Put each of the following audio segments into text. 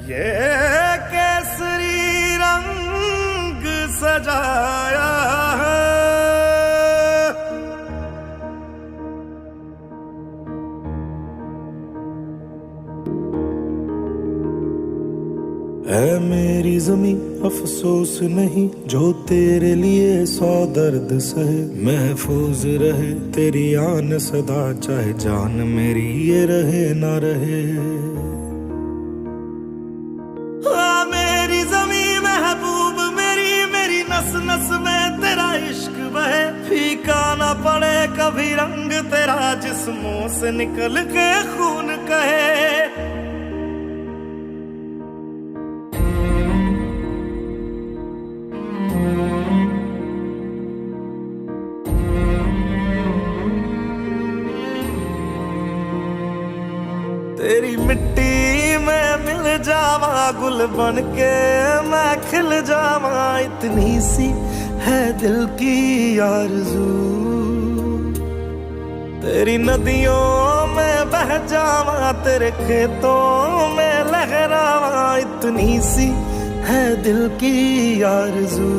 ये केसरी रंग सजाया है, ऐ मेरी ज़मीं अफसोस नहीं जो तेरे लिए 100 दर्द सहे, महफूज रहे तेरी आन सदा चाहे जान मेरी ये रहे ना रहे। हाँ मेरी ज़मीं महबूब मेरी, मेरी नस नस में तेरा इश्क बहे, फीका ना पड़े कभी रंग तेरा जिस्मों से निकल के खून कहे। तेरी मिट्टी में मिल जावा गुल बन के मैं खिल जावा, इतनी सी है दिल की आरज़ू। तेरी नदियों में बह जावा तेरे खेतों में लहरावा, इतनी सी है दिल की आरज़ू।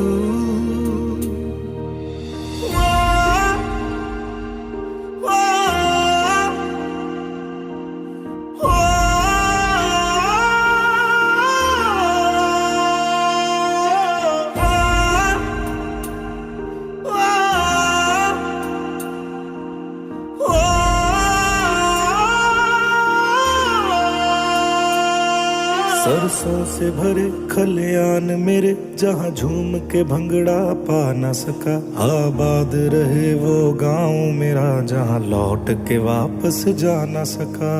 सरसों से भरे खलियान मेरे जहाँ झूम के भंगड़ा पा न सका, आबाद रहे वो गांव मेरा जहाँ लौट के वापस जा न सका।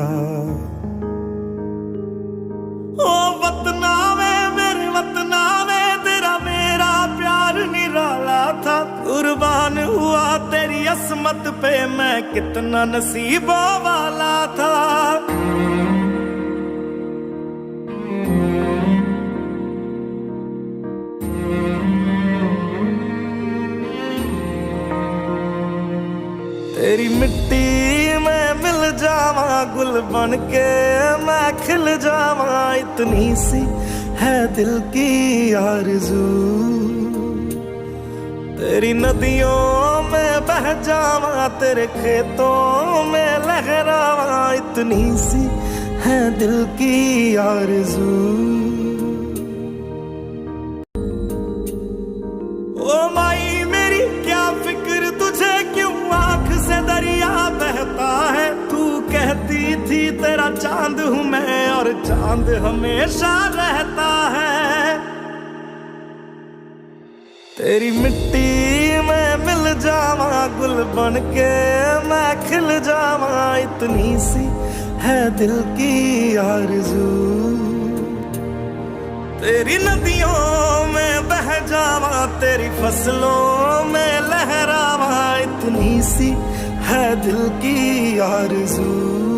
ओ वतना में मेरे वतना में तेरा मेरा प्यार निराला था, कुर्बान हुआ तेरी असमत पे मैं कितना नसीबों वाला था। तेरी मिट्टी में मिल जावा गुल बन के मैं खिल जावा, इतनी सी है दिल की आरज़ू। तेरी नदियों में बह जावा तेरे खेतों में लहरावा, इतनी सी है दिल की आरज़ू। ओ माई मेरी क्या फिक्र तुझे क्यों आँख से दरिया बहता है, तू कहती थी तेरा चांद हूँ मैं और चांद हमेशा रहता है। तेरी मिट्टी में मिल जावा गुल बन के मैं खिल जावा, इतनी सी है दिल की आरज़ू। तेरी नदियों में बह जावा तेरी फसलों में लहरावा, इतनी सी है दिल की आरज़ू।